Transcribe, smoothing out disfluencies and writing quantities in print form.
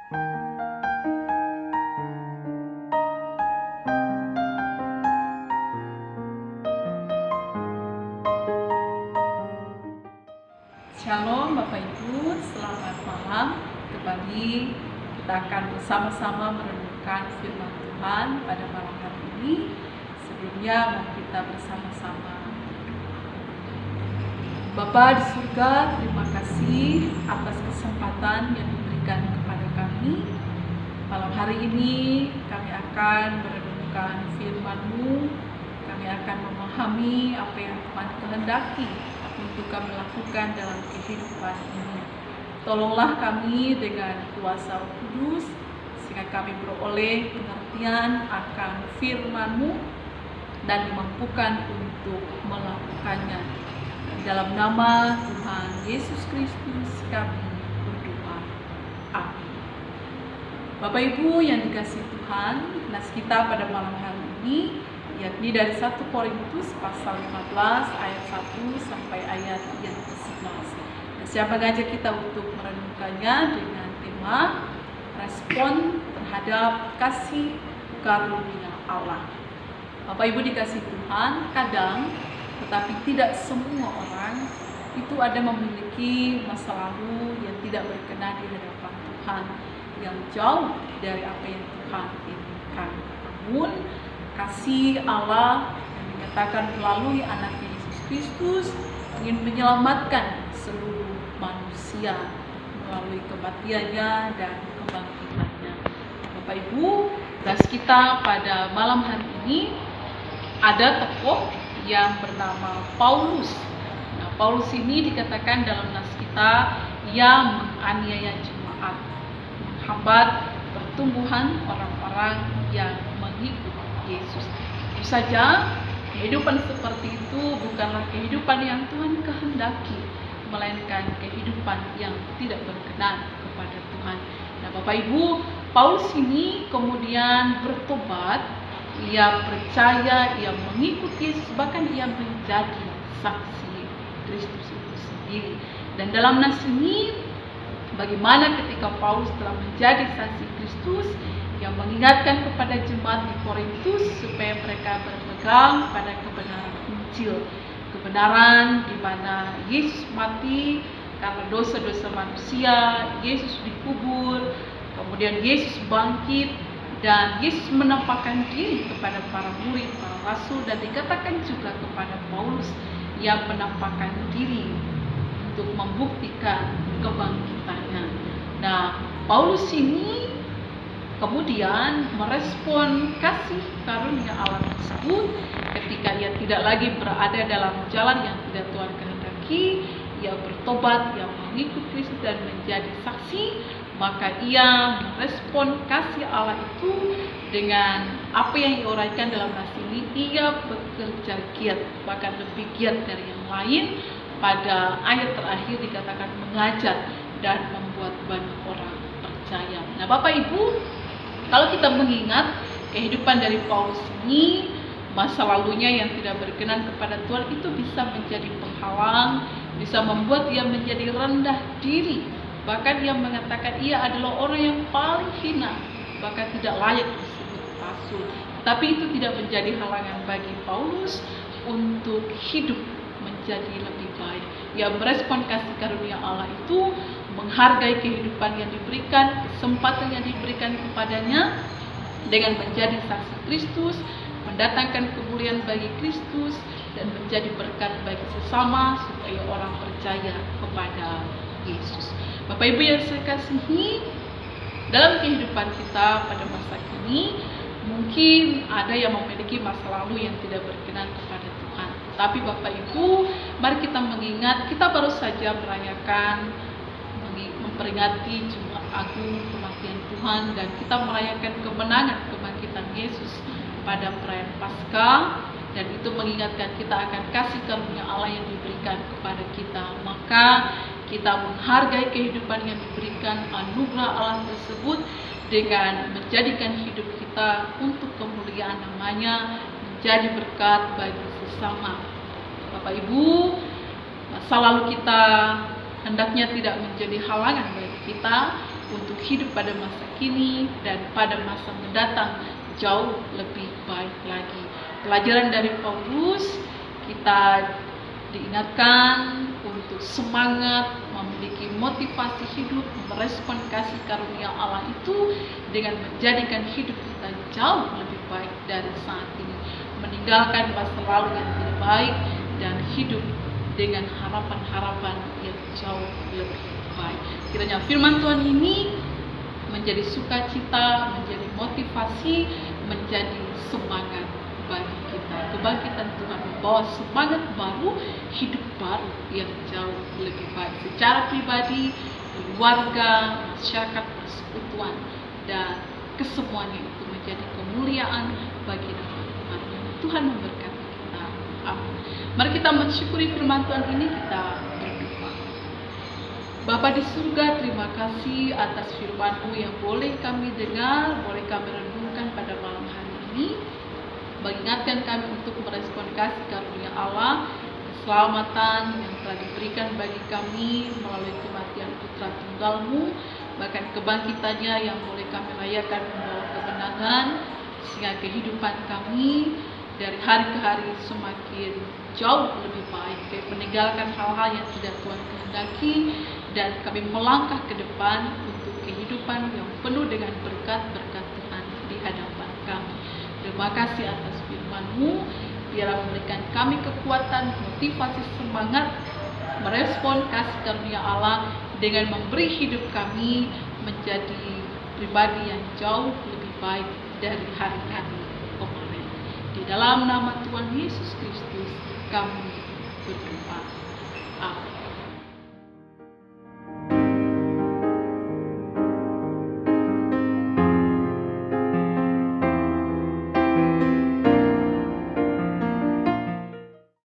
Shalom Bapak Ibu, selamat malam. Kembali kita akan bersama-sama merenungkan firman Tuhan pada malam hari ini. Sebelumnya mari kita bersama-sama. Bapa di surga, terima kasih atas kesempatan yang diberikan kepada kami. Malam hari ini kami akan merenungkan firman-Mu. Kami akan memahami apa yang Tuhan kehendaki untuk kami lakukan dalam kehidupan ini. Tolonglah kami dengan kuasa Roh Kudus, sehingga kami beroleh pengertian akan firman-Mu dan dimampukan untuk melakukannya. Dalam nama Tuhan Yesus Kristus kami berdoa. Amin. Bapak Ibu yang dikasihi Tuhan, nas kita pada malam hari ini yakni dari 1 Korintus pasal 15 ayat 1 sampai ayat yang ke-11. Siapa mengajak kita untuk merenungkannya dengan tema respon terhadap kasih karunia Allah. Bapak Ibu dikasihi Tuhan, kadang tetapi tidak semua orang itu ada memiliki masa lalu yang tidak berkenan di hadapan Tuhan, yang jauh dari apa yang Tuhan inginkan. Namun kasih Allah yang dinyatakan melalui anaknya Yesus Kristus ingin menyelamatkan seluruh manusia melalui kematiannya dan kebangkitannya. Bapak Ibu, tugas kita pada malam hari ini ada tokoh yang bernama Paulus. Nah, Paulus ini dikatakan dalam nas kita yang menganiaya jemaat, menghambat pertumbuhan orang-orang yang mengikuti Yesus. Tentu saja kehidupan seperti itu bukanlah kehidupan yang Tuhan kehendaki, melainkan kehidupan yang tidak berkenan kepada Tuhan. Nah, Bapak Ibu, Paulus ini kemudian bertobat, ia percaya, ia mengikuti Yesus, bahkan ia menjadi saksi Kristus itu sendiri. Dan dalam nas ini, bagaimana ketika Paulus telah menjadi saksi Kristus, yang mengingatkan kepada jemaat di Korintus supaya mereka berpegang pada kebenaran Injil, kebenaran di mana Yesus mati karena dosa-dosa manusia, Yesus dikubur, kemudian Yesus bangkit, dan Yesus menampakkan diri kepada para murid, para rasul, dan dikatakan juga kepada Paulus yang menampakkan diri untuk membuktikan kebangkitannya. Nah, Paulus ini kemudian merespon kasih karunia Allah tersebut ketika ia tidak lagi berada dalam jalan yang tidak Tuhan kehendaki. Ia bertobat, ia mengikut Kristus dan menjadi saksi, maka ia merespon kasih Allah itu dengan apa yang diuraikan dalam nas ini. Ia bekerja giat, bahkan lebih giat dari yang lain. Pada ayat terakhir dikatakan mengajar dan membuat banyak orang percaya. Nah, Bapak Ibu, kalau kita mengingat kehidupan dari Paulus ini, masa lalunya yang tidak berkenan kepada Tuhan itu bisa menjadi penghalang, bisa membuat dia menjadi rendah diri. Bahkan ia mengatakan ia adalah orang yang paling hina, bahkan tidak layak disebut rasul. Tapi itu tidak menjadi halangan bagi Paulus untuk hidup menjadi lebih baik. Ia merespon kasih karunia Allah itu, menghargai kehidupan yang diberikan, kesempatan yang diberikan kepadanya dengan menjadi saksi Kristus, mendatangkan kemuliaan bagi Kristus, dan menjadi berkat bagi sesama supaya orang percaya kepada Yesus. Bapak Ibu yang saya kasihi, dalam kehidupan kita pada masa kini, mungkin ada yang memiliki masa lalu yang tidak berkenan kepada Tuhan. Tapi Bapak Ibu, mari kita mengingat, kita baru saja merayakan, memperingati Jumat Agung kematian Tuhan, dan kita merayakan kemenangan kebangkitan Yesus pada perayaan Paskah, dan itu mengingatkan kita akan kasih karunia Allah yang diberikan kepada kita. Maka kita menghargai kehidupan yang diberikan anugerah Allah tersebut dengan menjadikan hidup kita untuk kemuliaan namanya, menjadi berkat bagi sesama. Bapak Ibu, masa lalu kita hendaknya tidak menjadi halangan bagi kita untuk hidup pada masa kini dan pada masa mendatang jauh lebih baik lagi. Pelajaran dari Paulus, kita diingatkan untuk semangat, memiliki motivasi hidup, merespon kasih karunia Allah itu dengan menjadikan hidup kita jauh lebih baik dari saat ini, meninggalkan masa lalu yang tidak baik dan hidup dengan harapan-harapan yang jauh lebih baik. Kiranya firman Tuhan ini menjadi sukacita, menjadi motivasi, menjadi semangat bagi kita. Kebangkitan Tuhan membawa semangat baru, hidup baru yang jauh lebih baik secara pribadi, keluarga, masyarakat, persekutuan, dan kesemuanya itu menjadi kemuliaan bagi nama Tuhan. Tuhan memberkati kita. Amin. Mari kita mensyukuri firman Tuhan ini, kita berdoa. Bapa di surga, terima kasih atas firman-Mu yang boleh kami dengar, boleh kami renungkan pada malam hari ini. Mengingatkan kami untuk merespon kasih karunia Allah, keselamatan yang telah diberikan bagi kami melalui kematian Putra Tunggal-Mu, bahkan kebangkitannya yang boleh kami rayakan membawa kemenangan, sehingga kehidupan kami dari hari ke hari semakin jauh lebih baik, meninggalkan hal-hal yang tidak Tuhan kehendaki, dan kami melangkah ke depan untuk kehidupan yang penuh dengan berkat-berkat Tuhan di hadapan kami. Terima kasih atas firman-Mu, biarlah memberikan kami kekuatan, motivasi, semangat merespon kasih karunia Allah dengan memberi hidup kami menjadi pribadi yang jauh lebih baik dari hari-hari kemarin. Di dalam nama Tuhan Yesus Kristus kami berdoa. Amin.